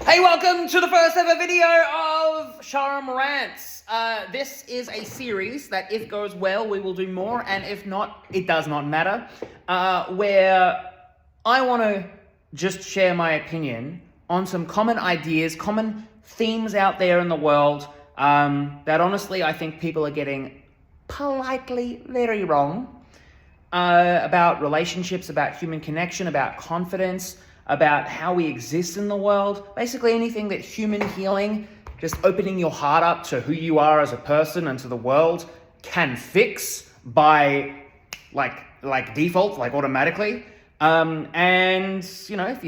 Hey, welcome to the first ever video of Sharam Rants. This is a series that if goes well, we will do more, and if not, it does not matter, where I want to just share my opinion on some common ideas, common themes out there in the world that honestly I think people are getting politely very wrong about relationships, about human connection, about confidence, about how we exist in the world, basically anything that human healing, just opening your heart up to who you are as a person and to the world, can fix by like default, like automatically. And you know, if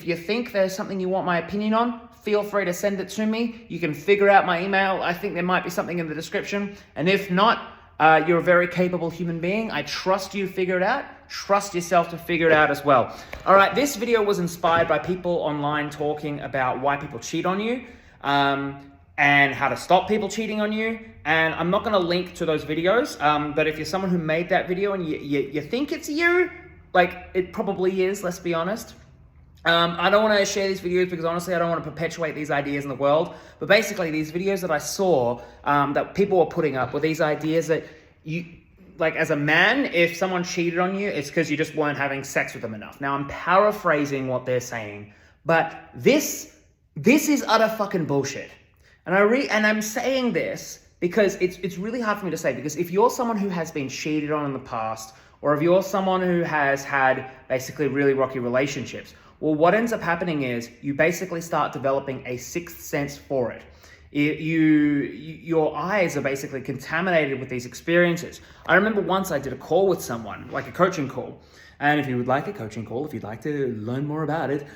you think there's something you want my opinion on, feel free to send it to me. You can figure out my email. I think there might be something in the description. And if not, you're a very capable human being. I trust you to figure it out. Trust yourself to figure it out as well. All right, this video was inspired by people online talking about why people cheat on you and how to stop people cheating on you. And I'm not going to link to those videos, but if you're someone who made that video and you think it's you, like it probably is, let's be honest. I don't want to share these videos because honestly I don't want to perpetuate these ideas in the world, but basically these videos that I saw that people were putting up were these ideas that you, like as a man, if someone cheated on you, it's because you just weren't having sex with them enough. Now I'm paraphrasing what they're saying, but this is utter fucking bullshit. And I'm saying this because it's really hard for me to say, because if you're someone who has been cheated on in the past, or if you're someone who has had basically really rocky relationships, well, what ends up happening is you basically start developing a sixth sense for it. Your eyes are basically contaminated with these experiences. I remember once I did a call with someone, like a coaching call. And if you would like a coaching call, if you'd like to learn more about it,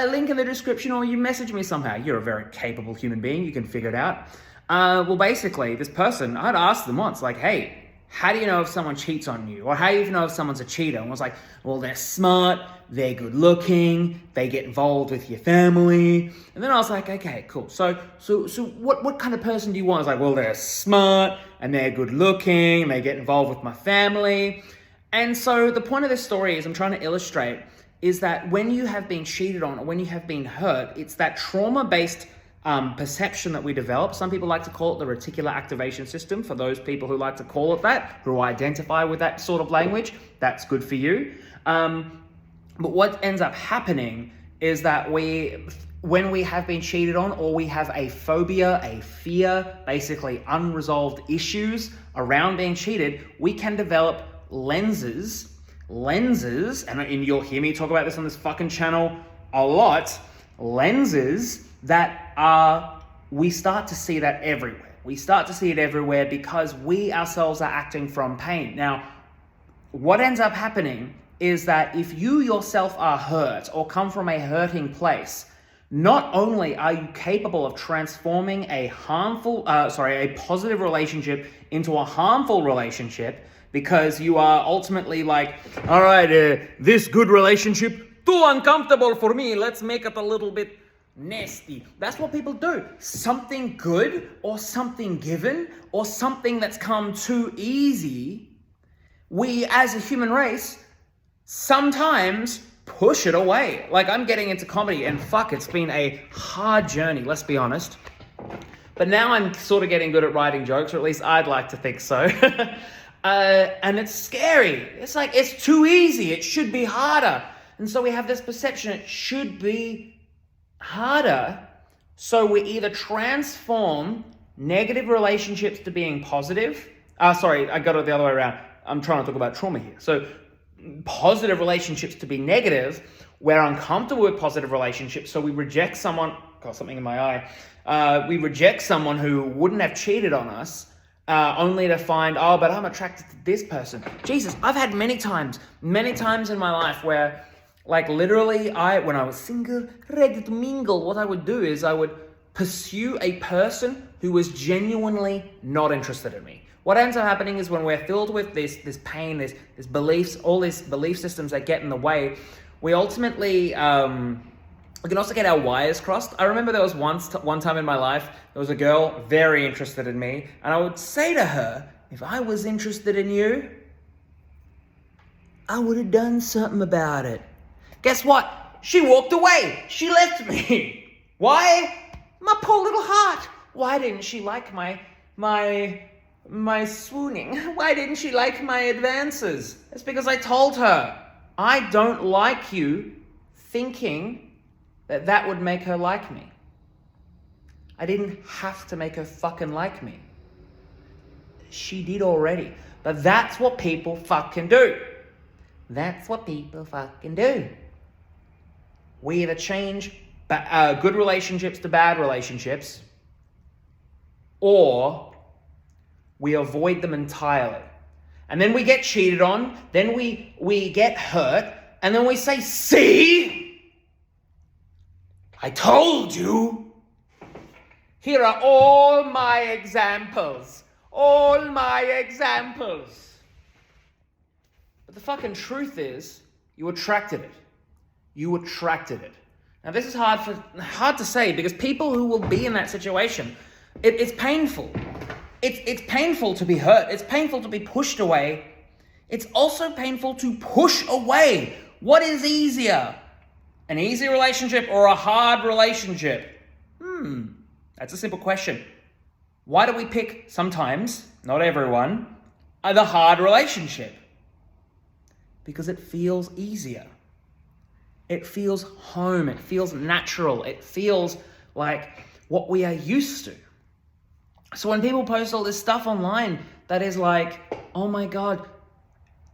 link in the description, or you message me somehow. You're a very capable human being. You can figure it out. Well, basically, this person, I'd asked them once, like, hey, how do you know if someone cheats on you? Or how do you know if someone's a cheater? And I was like, well, they're smart, they're good looking, they get involved with your family. And then I was like, okay, cool. So what kind of person do you want? I was like, well, they're smart and they're good looking and they get involved with my family. And so the point of this story is I'm trying to illustrate is that when you have been cheated on or when you have been hurt, it's that trauma-based perception that we develop. Some people like to call it the reticular activation system. For those people who like to call it that, who identify with that sort of language, that's good for you. But what ends up happening is that when we have been cheated on, or we have a phobia, a fear, basically unresolved issues around being cheated, we can develop lenses, and you'll hear me talk about this on this fucking channel a lot, lenses that we start to see that everywhere. We start to see it everywhere because we ourselves are acting from pain. Now, what ends up happening is that if you yourself are hurt or come from a hurting place, not only are you capable of transforming a positive relationship into a harmful relationship, because you are ultimately like, all right, this good relationship, too uncomfortable for me, let's make it a little bit nasty. That's what people do. Something good or something given or something that's come too easy, we as a human race sometimes push it away. Like I'm getting into comedy and fuck, it's been a hard journey, let's be honest. But now I'm sort of getting good at writing jokes, or at least I'd like to think so. And it's scary. It's like, it's too easy. It should be harder. And so we have this perception it should be harder. So we either transform negative relationships to being positive. Sorry, I got it the other way around. I'm trying to talk about trauma here. So positive relationships to be negative. We're uncomfortable with positive relationships. So we reject someone, got something in my eye. We reject someone who wouldn't have cheated on us. Only to find, oh, but I'm attracted to this person. Jesus, I've had many times in my life where, like literally, when I was single, ready to mingle, what I would do is I would pursue a person who was genuinely not interested in me. What ends up happening is when we're filled with this pain, this beliefs, all these belief systems that get in the way, we ultimately, we can also get our wires crossed. I remember there was one time in my life, there was a girl very interested in me, and I would say to her, if I was interested in you, I would have done something about it. Guess what? She walked away. She left me. Why? My poor little heart. Why didn't she like my swooning? Why didn't she like my advances? It's because I told her, I don't like you, thinking that would make her like me. I didn't have to make her fucking like me. She did already. But that's what people fucking do. That's what people fucking do. We either change good relationships to bad relationships, or we avoid them entirely. And then we get cheated on, then we get hurt, and then we say, see? I told you. Here are all my examples. All my examples. But the fucking truth is, you attracted it. You attracted it. Now this is hard to say, because people who will be in that situation, it's painful. It's painful to be hurt. It's painful to be pushed away. It's also painful to push away. What is easier? An easy relationship or a hard relationship? That's a simple question. Why do we pick sometimes, not everyone, the hard relationship? Because it feels easier. It feels home. It feels natural. It feels like what we are used to. So when people post all this stuff online that is like, oh my God,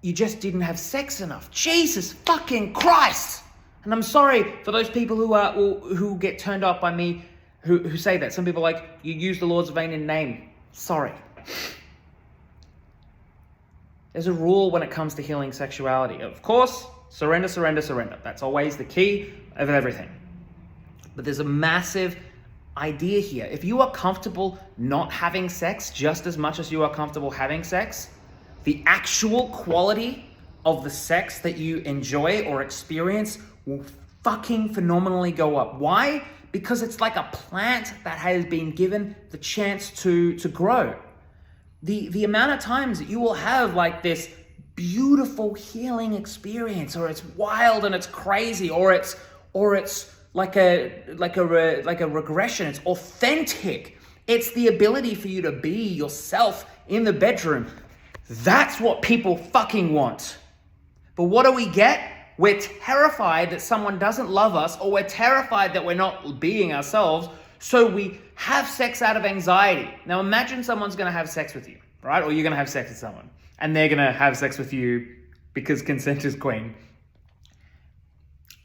you just didn't have sex enough. Jesus fucking Christ. And I'm sorry for those people who get turned off by me who say that. Some people are like, you use the Lord's vain in name. Sorry. There's a rule when it comes to healing sexuality. Of course, surrender, surrender, surrender. That's always the key of everything. But there's a massive idea here. If you are comfortable not having sex just as much as you are comfortable having sex, the actual quality of the sex that you enjoy or experience will fucking phenomenally go up. Why? Because it's like a plant that has been given the chance to grow. The amount of times that you will have like this beautiful healing experience, or it's wild and it's crazy, or it's like a regression. It's authentic. It's the ability for you to be yourself in the bedroom. That's what people fucking want. But what do we get? We're terrified that someone doesn't love us, or we're terrified that we're not being ourselves, so we have sex out of anxiety. Now imagine someone's going to have sex with you, right? Or you're going to have sex with someone, and they're going to have sex with you because consent is queen.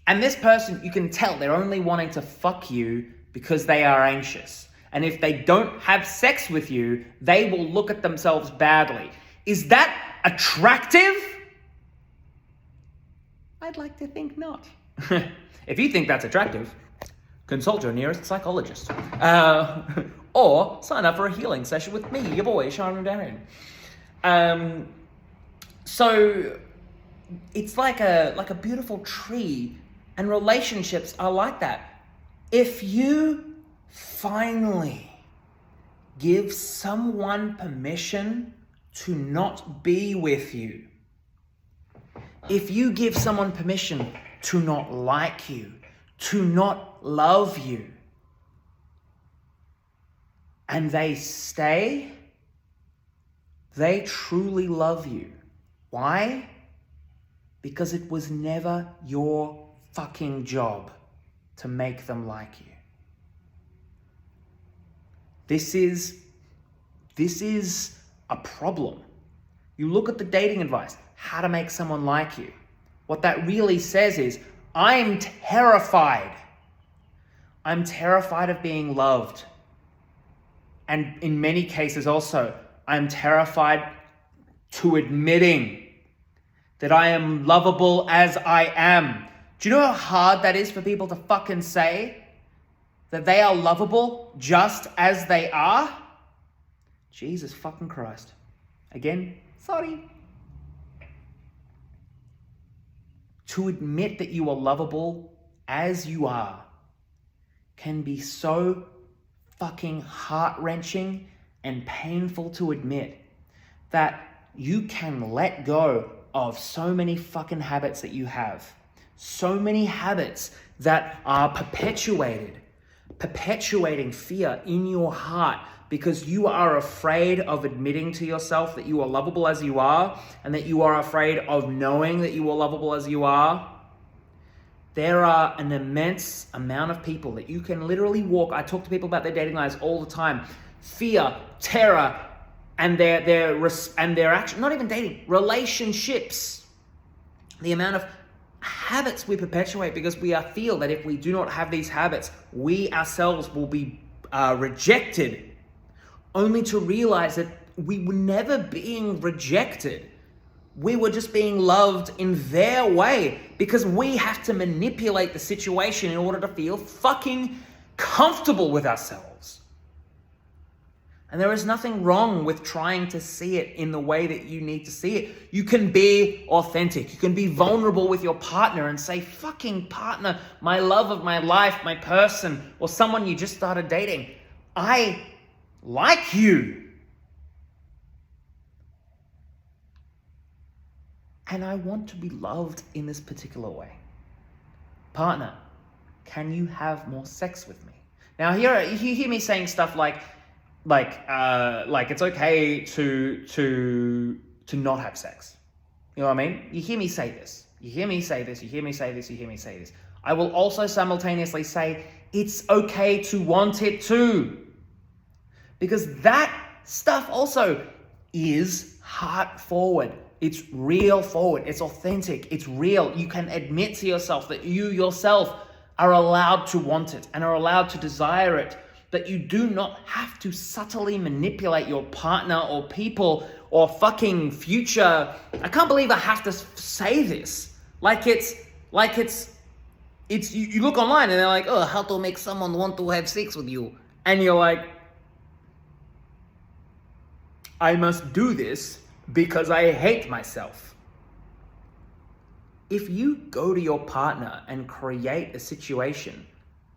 And this person, you can tell they're only wanting to fuck you because they are anxious. And if they don't have sex with you, they will look at themselves badly. Is that attractive? I'd like to think not. If you think that's attractive, consult your nearest psychologist. Or sign up for a healing session with me, your boy, Sharam Namdarian. So it's like a beautiful tree, and relationships are like that. If you finally give someone permission to not be with you, if you give someone permission to not like you, to not love you, and they stay, they truly love you. Why? Because it was never your fucking job to make them like you. This is a problem. You look at the dating advice, how to make someone like you. What that really says is, I'm terrified. I'm terrified of being loved. And in many cases also, I'm terrified to admitting that I am lovable as I am. Do you know how hard that is for people to fucking say? That they are lovable just as they are? Jesus fucking Christ. Again, sorry. To admit that you are lovable as you are can be so fucking heart-wrenching and painful to admit that you can let go of so many fucking habits that you have. So many habits that are perpetuated perpetuating fear in your heart because you are afraid of admitting to yourself that you are lovable as you are, and that you are afraid of knowing that you are lovable as you are, there are an immense amount of people that you can literally walk. I talk to people about their dating lives all the time. Fear, terror, and their action, not even dating, relationships. The amount of habits we perpetuate because we feel that if we do not have these habits, we ourselves will be rejected, only to realize that we were never being rejected. We were just being loved in their way because we have to manipulate the situation in order to feel fucking comfortable with ourselves. And there is nothing wrong with trying to see it in the way that you need to see it. You can be authentic. You can be vulnerable with your partner and say, fucking partner, my love of my life, my person, or someone you just started dating, I like you. And I want to be loved in this particular way. Partner, can you have more sex with me? Now, here you hear me saying stuff like it's okay to not have sex. You know what I mean? You hear me say this. You hear me say this. You hear me say this. You hear me say this. I will also simultaneously say it's okay to want it too. Because that stuff also is heart forward. It's real forward. It's authentic. It's real. You can admit to yourself that you yourself are allowed to want it and are allowed to desire it. That you do not have to subtly manipulate your partner or people or fucking future. I can't believe I have to say this. You look online and they're like, oh, how to make someone want to have sex with you. And you're like, I must do this because I hate myself. If you go to your partner and create a situation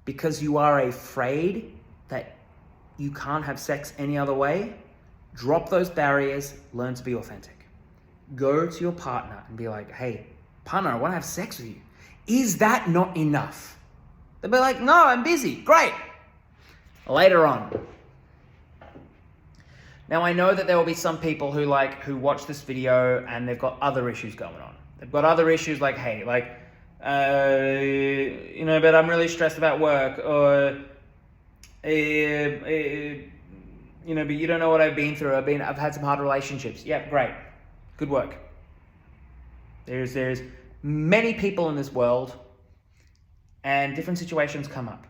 because you are afraid that you can't have sex any other way, drop those barriers, learn to be authentic. Go to your partner and be like, hey, partner, I want to have sex with you. Is that not enough? They'll be like, no, I'm busy. Great. Later on. Now, I know that there will be some people who watch this video and they've got other issues going on. They've got other issues like, hey, but I'm really stressed about work, or, but you don't know what I've been through. I've had some hard relationships. Yeah, great. Good work. There's many people in this world and different situations come up.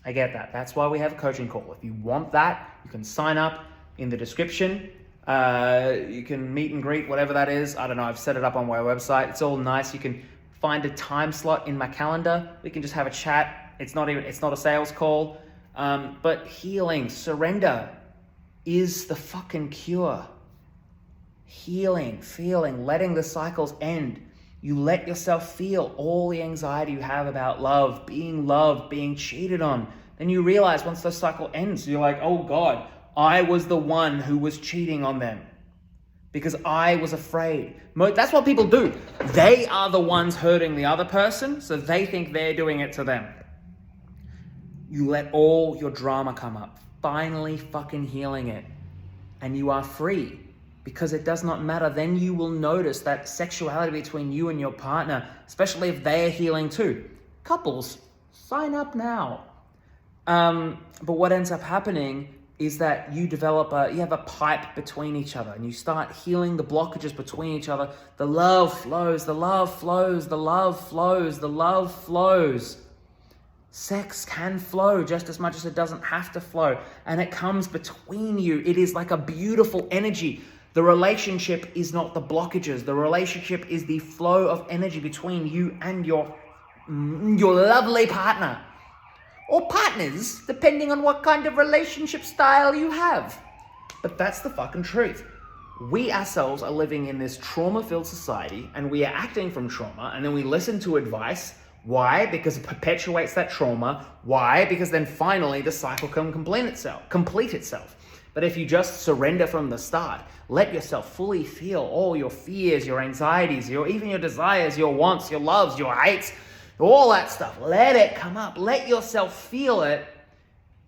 I get that. That's why we have a coaching call. If you want that, you can sign up in the description. You can meet and greet, whatever that is. I don't know. I've set it up on my website. It's all nice. You can find a time slot in my calendar. We can just have a chat. It's not a sales call. But healing, surrender is the fucking cure. Healing, feeling, letting the cycles end. You let yourself feel all the anxiety you have about love, being cheated on. Then you realize once the cycle ends, you're like, oh God, I was the one who was cheating on them because I was afraid. That's what people do. They are the ones hurting the other person, so they think they're doing it to them. You let all your drama come up, finally fucking healing it, and you are free because it does not matter. Then you will notice that sexuality between you and your partner, especially if they're healing too. Couples, sign up now. But what ends up happening is that you have a pipe between each other and you start healing the blockages between each other. The love flows, the love flows, the love flows, the love flows. Sex can flow just as much as it doesn't have to flow. And it comes between you. It is like a beautiful energy. The relationship is not the blockages. The relationship is the flow of energy between you and your lovely partner. Or partners, depending on what kind of relationship style you have. But that's the fucking truth. We ourselves are living in this trauma-filled society and we are acting from trauma, and then we listen to advice. Why? Because it perpetuates that trauma. Why? Because then finally the cycle can complete itself. But if you just surrender from the start, let yourself fully feel all your fears, your anxieties, even your desires, your wants, your loves, your hates, all that stuff. Let it come up. Let yourself feel it.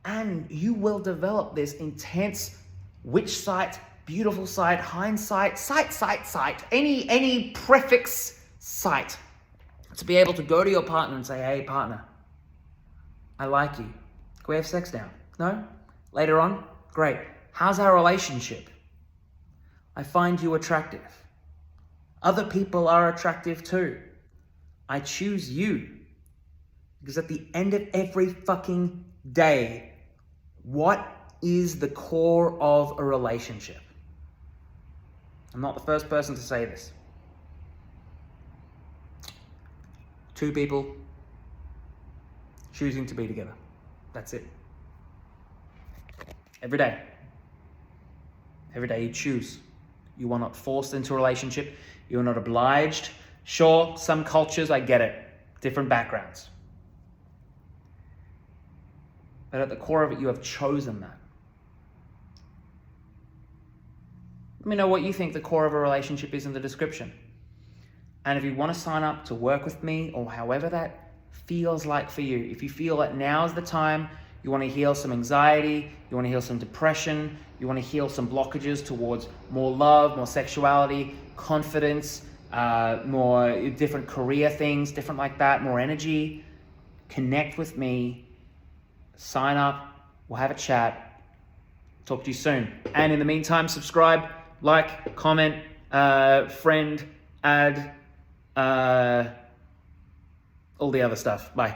And you will develop this intense witch sight, beautiful sight, hindsight, sight, any prefix sight, to be able to go to your partner and say, hey partner, I like you. Can we have sex now? No? Later on? Great. How's our relationship? I find you attractive. Other people are attractive too. I choose you. Because at the end of every fucking day, what is the core of a relationship? I'm not the first person to say this. Two people choosing to be together. That's it. Every day. Every day you choose. You are not forced into a relationship. You are not obliged. Sure, some cultures, I get it. Different backgrounds. But at the core of it, you have chosen that. Let me know what you think the core of a relationship is in the description. And if you want to sign up to work with me, or however that feels like for you, if you feel that now's the time, you want to heal some anxiety, you want to heal some depression, you want to heal some blockages towards more love, more sexuality, confidence, more different career things, different like that, more energy, connect with me, sign up, we'll have a chat, talk to you soon. And in the meantime, subscribe, like, comment, friend, add, all the other stuff. Bye.